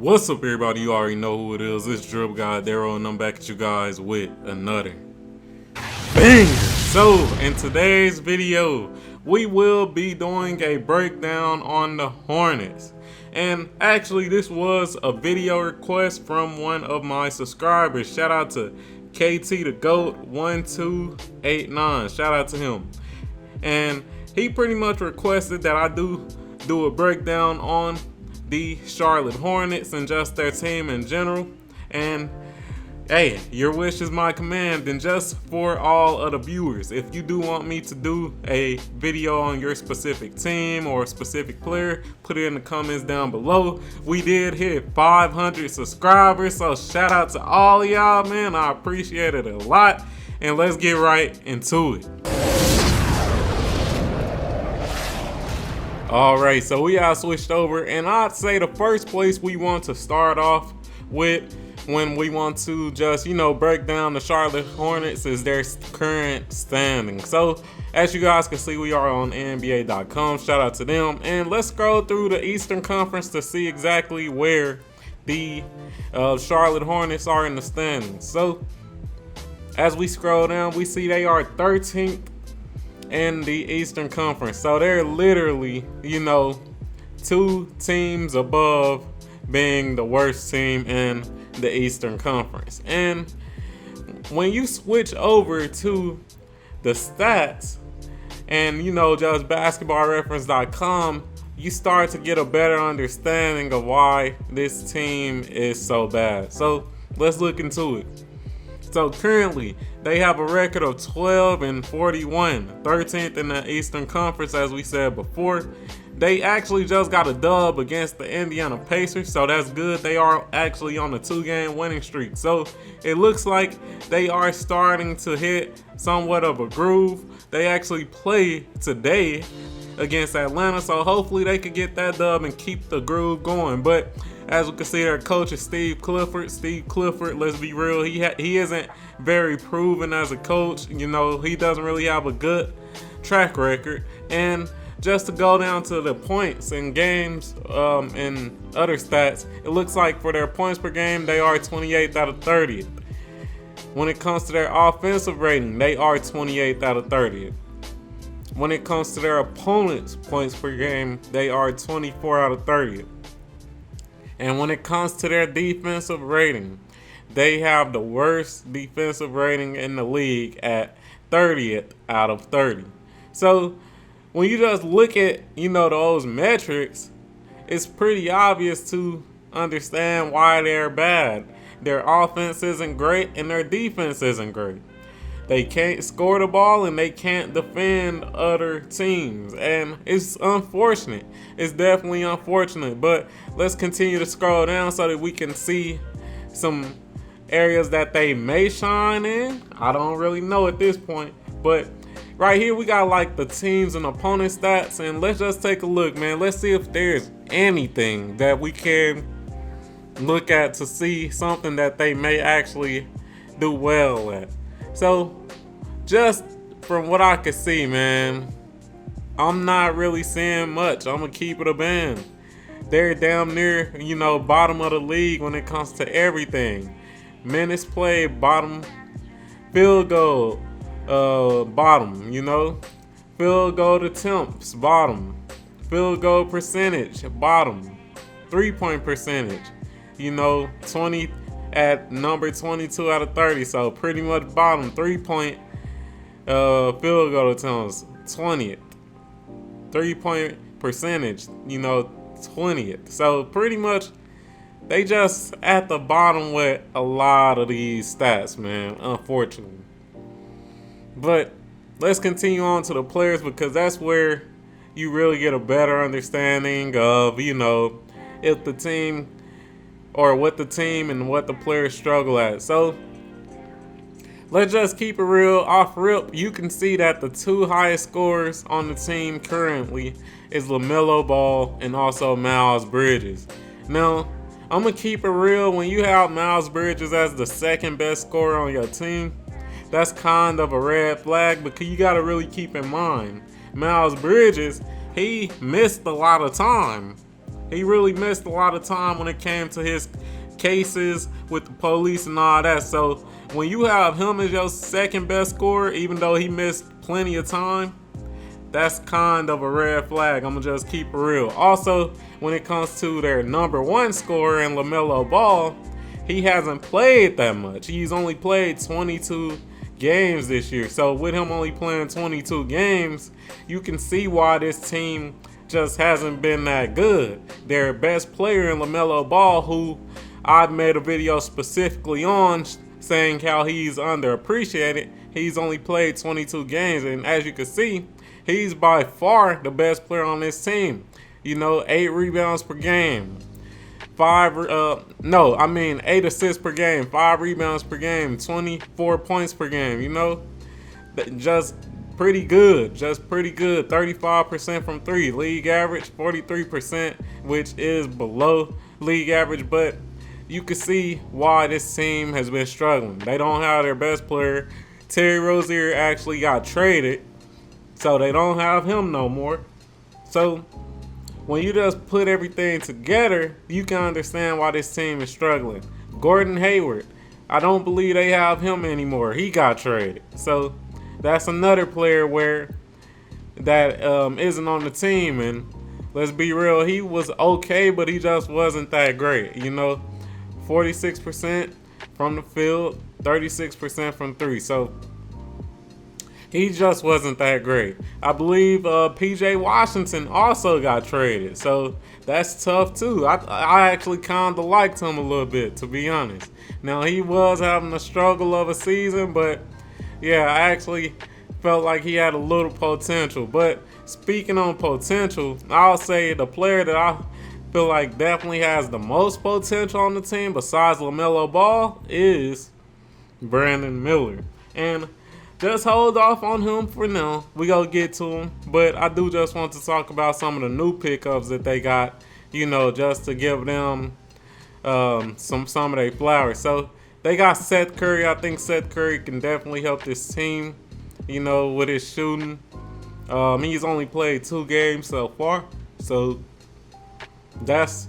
What's up, everybody? You already know who it is. It's DripGodDero, and I'm back at you guys with another banger. So, in today's video, we will be doing a breakdown on the Hornets. And actually, this was a video request from one of my subscribers. Shout out to KT the GOAT 1289. Shout out to him. And he pretty much requested that I do a breakdown on the Charlotte Hornets and just their team in general. And hey, your wish is my command. And just for all of the viewers, if you do want me to do a video on your specific team or specific player, put it in the comments down below. We did hit 500 subscribers, so shout out to all of y'all, man. I appreciate it a lot. And let's get right into it. Alright, so we all switched over, and I'd say the first place we want to start off with when we want to just, break down the Charlotte Hornets is their current standing. So, as you guys can see, we are on NBA.com. Shout out to them. And let's scroll through the Eastern Conference to see exactly where the Charlotte Hornets are in the standings. So, as we scroll down, we see they are 13th in the Eastern Conference. So they're literally, two teams above being the worst team in the Eastern Conference. And when you switch over to the stats and, just basketballreference.com, you start to get a better understanding of why this team is so bad. So let's look into it. So currently, they have a record of 12-41, 13th in the Eastern Conference, as we said before. They actually just got a dub against the Indiana Pacers, so that's good. They are actually on a 2-game winning streak. So it looks like they are starting to hit somewhat of a groove. They actually play today against Atlanta, so hopefully they could get that dub and keep the groove going. But as we can see, their coach is Steve Clifford. Steve Clifford, let's be real, he isn't very proven as a coach. He doesn't really have a good track record. And just to go down to the points in games and other stats, it looks like for their points per game, they are 28th out of 30th. When it comes to their offensive rating, they are 28th out of 30th. When it comes to their opponents' points per game, they are 24 out of 30th. And when it comes to their defensive rating, they have the worst defensive rating in the league at 30th out of 30. So when you just look at, those metrics, it's pretty obvious to understand why they're bad. Their offense isn't great and their defense isn't great. They can't score the ball and they can't defend other teams. And it's unfortunate. It's definitely unfortunate. But let's continue to scroll down so that we can see some areas that they may shine in. I don't really know at this point. But right here we got like the teams and opponent stats. And let's just take a look, man. Let's see if there's anything that we can look at to see something that they may actually do well at. So, just from what I can see, man, I'm not really seeing much. I'm going to keep it a band. They're damn near, bottom of the league when it comes to everything. Minutes played, bottom. Field goal, bottom, Field goal attempts, bottom. Field goal percentage, bottom. 3-point percentage, 20 at number 22 out of 30, so pretty much bottom. 3-point field goal attempts, 20th. 3-point percentage, 20th. So pretty much they just at the bottom with a lot of these stats, man, unfortunately. But let's continue on to the players, because that's where you really get a better understanding of, if the team or what the team and what the players struggle at. So let's just keep it real. Off rip, you can see that the two highest scorers on the team currently is LaMelo Ball and also Miles Bridges. Now, I'm going to keep it real. When you have Miles Bridges as the second best scorer on your team, that's kind of a red flag, because you got to really keep in mind, Miles Bridges, he missed a lot of time. He really missed a lot of time when it came to his cases with the police and all that. So when you have him as your second best scorer, even though he missed plenty of time, that's kind of a red flag. I'm gonna just keep it real. Also, when it comes to their number one scorer in LaMelo Ball, he hasn't played that much. He's only played 22 games this year. So with him only playing 22 games, you can see why this team just hasn't been that good. Their best player in LaMelo Ball, who I've made a video specifically on saying how he's underappreciated, he's only played 22 games, and as you can see, he's by far the best player on this team. 8 rebounds per game, 8 assists per game, 5 rebounds per game, 24 points per game. Just pretty good. 35% from 3, league average 43%, which is below league average, but you can see why this team has been struggling. They don't have their best player. Terry Rozier actually got traded, so they don't have him no more. So when you just put everything together, you can understand why this team is struggling. Gordon Hayward, I don't believe they have him anymore. He got traded. So that's another player that isn't on the team. And let's be real, he was okay, but he just wasn't that great. 46% from the field, 36% from 3. So he just wasn't that great. I believe PJ Washington also got traded. So that's tough too. I actually kind of liked him a little bit, to be honest. Now, he was having a struggle of a season, but yeah, I actually felt like he had a little potential. But speaking on potential, I'll say the player that I feel like definitely has the most potential on the team besides LaMelo Ball is Brandon Miller. And just hold off on him for now. We gonna get to him, but I do just want to talk about some of the new pickups that they got, just to give them some of their flowers. So they got Seth Curry. I think Seth Curry can definitely help this team, with his shooting. He's only played 2 games so far, so that's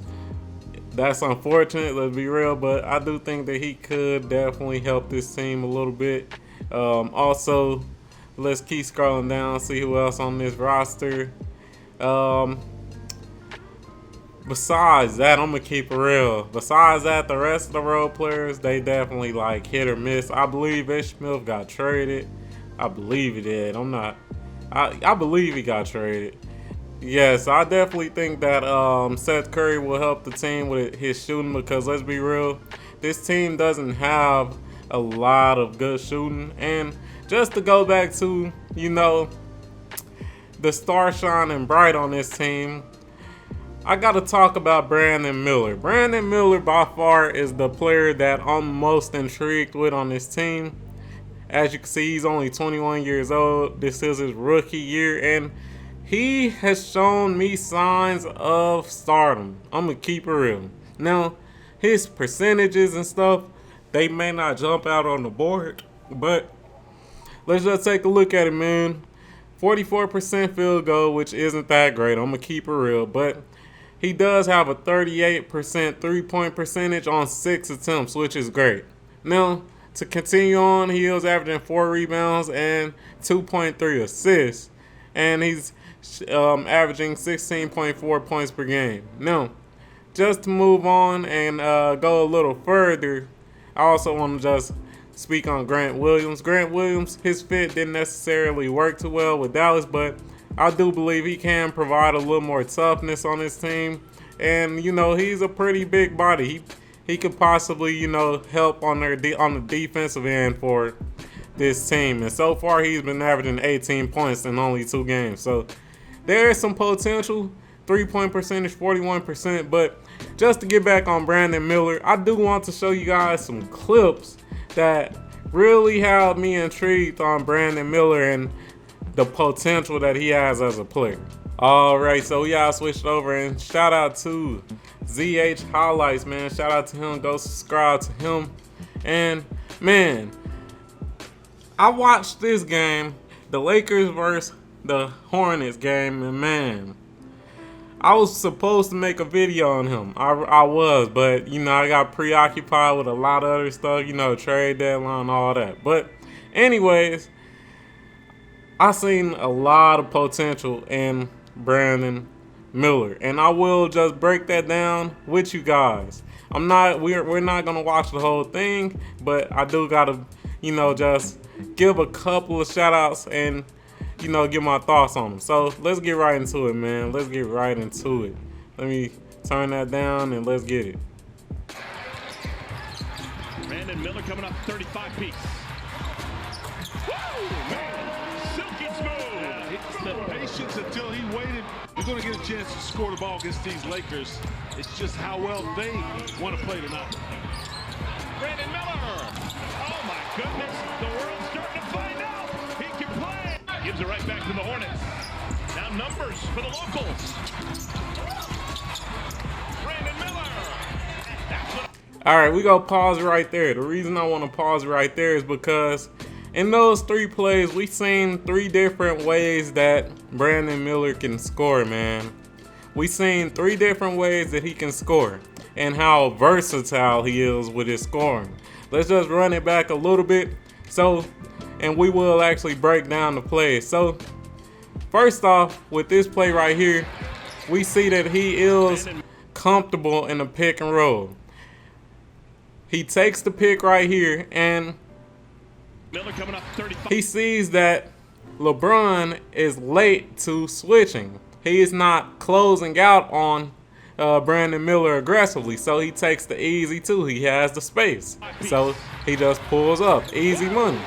unfortunate, let's be real, but I do think that he could definitely help this team a little bit. Also, let's keep scrolling down, see who else on this roster. Besides that, I'm gonna keep it real. Besides that, the rest of the role players, they definitely like hit or miss. I believe Ish Smith got traded. I believe he did. I believe he got traded. Yes, I definitely think that Seth Curry will help the team with his shooting, because let's be real, this team doesn't have a lot of good shooting. And just to go back to, the star shining bright on this team, I got to talk about Brandon Miller. Brandon Miller by far is the player that I'm most intrigued with on this team. As you can see, he's only 21 years old. This is his rookie year, and he has shown me signs of stardom. I'm going to keep it real. Now, his percentages and stuff, they may not jump out on the board, but let's just take a look at it, man. 44% field goal, which isn't that great. I'm going to keep it real, but he does have a 38% three-point percentage on 6 attempts, which is great. Now, to continue on, he was averaging 4 rebounds and 2.3 assists, and he's averaging 16.4 points per game. Now, just to move on and go a little further, I also want to just speak on Grant Williams. Grant Williams, his fit didn't necessarily work too well with Dallas, but I do believe he can provide a little more toughness on his team. And, he's a pretty big body. He could possibly, help on the defensive end for this team. And so far, he's been averaging 18 points in only 2 games. So there is some potential. 3-point percentage, 41%. But just to get back on Brandon Miller, I do want to show you guys some clips that really have me intrigued on Brandon Miller and the potential that he has as a player. All right, so we all switched over, and shout out to ZH Highlights, man. Shout out to him. Go subscribe to him. And, man, I watched this game, the Lakers versus the Hornets game, and, man, I was supposed to make a video on him. I was, but you know, I got preoccupied with a lot of other stuff, you know, trade deadline, all that. But anyways, I seen a lot of potential in Brandon Miller, and I will just break that down with you guys. We're not gonna watch the whole thing, but I do gotta, you know, just give a couple of shout outs and, you know, give my thoughts on them. So let's get right into it, man. Let's get right into it. Let me turn that down and let's get it. Brandon Miller coming up 35 piece. Woo, man, silky smooth. It's the patience until he waited. You're going to get a chance to score the ball against these Lakers. It's just how well they want to play tonight. Brandon Miller. Oh my goodness, the world's starting to find out. He can play. Gives it right back to the Hornets. Now numbers for the locals. Brandon Miller. All right, we gonna pause right there. The reason I want to pause right there is because in those 3 plays, we seen 3 different ways that Brandon Miller can score, man. We seen 3 different ways that he can score and how versatile he is with his scoring. Let's just run it back a little bit. And we will actually break down the plays. So first off, with this play right here, we see that he is comfortable in the pick and roll. He takes the pick right here, and Miller coming up 35. he sees that LeBron is late to switching. He is not closing out on Brandon Miller aggressively, so he takes the easy 2. He has the space, so he just pulls up. Easy money.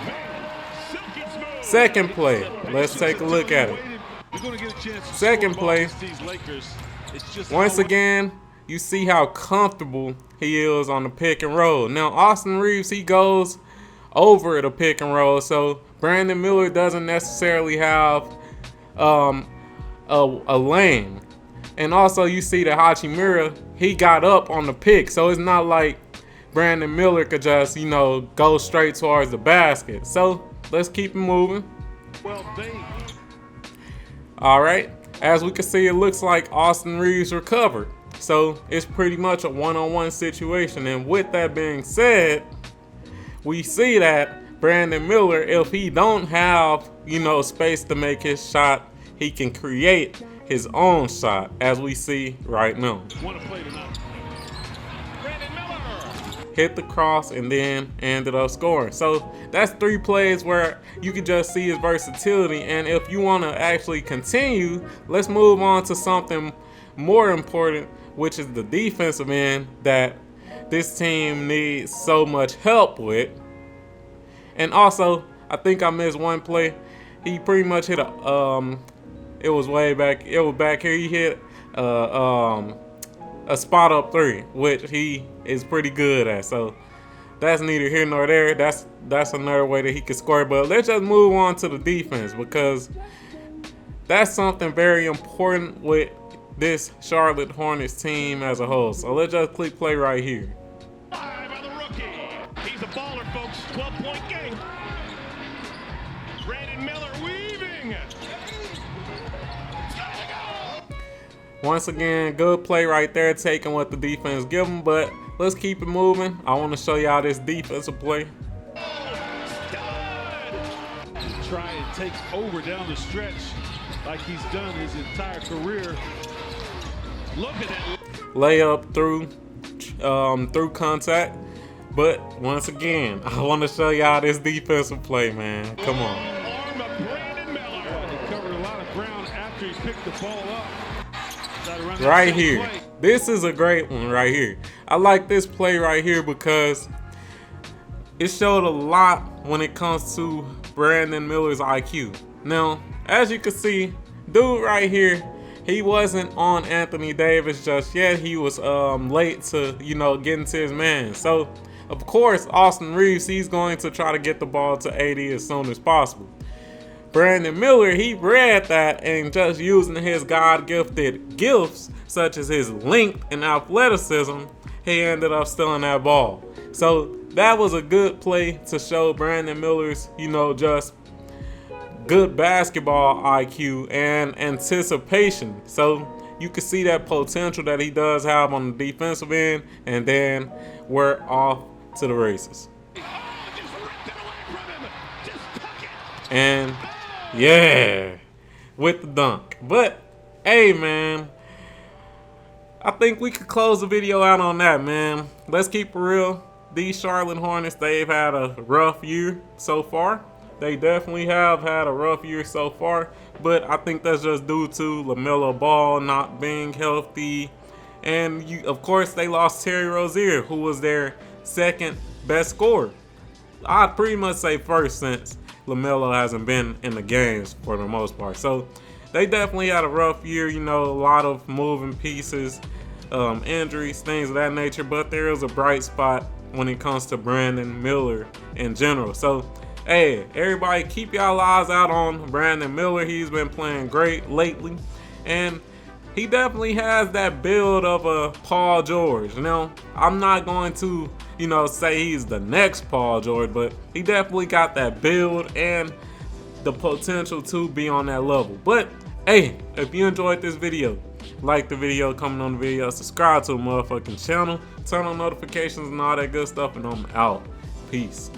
Second play, let's take a look at it. Second play, once again, you see how comfortable he is on the pick and roll. Now, Austin Reeves, he goes over the pick and roll, so Brandon Miller doesn't necessarily have a lane. And also, you see that Hachimura, he got up on the pick, so it's not like Brandon Miller could just, you know, go straight towards the basket. So let's keep it moving. All right, as we can see, it looks like Austin Reeves recovered. So it's pretty much a one-on-one situation. And with that being said, we see that Brandon Miller, if he don't have, you know, space to make his shot, he can create his own shot, as we see right now. Hit the cross and then ended up scoring. So that's 3 plays where you can just see his versatility. And if you want to actually continue, let's move on to something more important, which is the defensive end that this team needs so much help with. And also, I think I missed one play. He pretty much hit it was way back. It was back here. He hit a spot up 3, which he is pretty good at. So that's neither here nor there. That's another way that he can score. But let's just move on to the defense, because that's something very important with this Charlotte Hornets team as a whole. So let's just click play right here. By the rookie. He's a baller, folks. 12-point game. Brandon Miller weaving. Once again, good play right there, taking what the defense give him. But let's keep it moving. I want to show y'all this defensive play. Try and take over down the stretch like he's done his entire career. Look at that layup through contact. But once again, I want to show y'all this defensive play, man. Come on. Arm of Brandon Miller. He covered a lot of ground after he picked the ball up. Right here. This is a great one right here. I like this play right here because it showed a lot when it comes to Brandon Miller's IQ. Now, as you can see, dude right here, he wasn't on Anthony Davis just yet. He was late to, you know, get into his man. So, of course, Austin Reeves, he's going to try to get the ball to AD as soon as possible. Brandon Miller, he read that, and just using his God-gifted gifts, such as his length and athleticism, he ended up stealing that ball. So that was a good play to show Brandon Miller's, you know, just good basketball IQ and anticipation. So you can see that potential that he does have on the defensive end, and then we're off to the races. And yeah, with the dunk. But hey, man, I think we could close the video out on that, man. Let's keep it real. These Charlotte Hornets, they've had a rough year so far. They definitely have had a rough year so far, but I think that's just due to LaMelo Ball not being healthy. And of course, they lost Terry Rozier, who was their second best scorer. I'd pretty much say first, since LaMelo hasn't been in the games for the most part. So they definitely had a rough year, you know, a lot of moving pieces, injuries, things of that nature. But there is a bright spot when it comes to Brandon Miller in general. So hey, everybody, keep y'all eyes out on Brandon Miller. He's been playing great lately, and he definitely has that build of a Paul George. You know, I'm not going to, you know, say he's the next Paul George, but he definitely got that build and the potential to be on that level. But hey, if you enjoyed this video, like the video, comment on the video, subscribe to the motherfucking channel, turn on notifications and all that good stuff, and I'm out. Peace.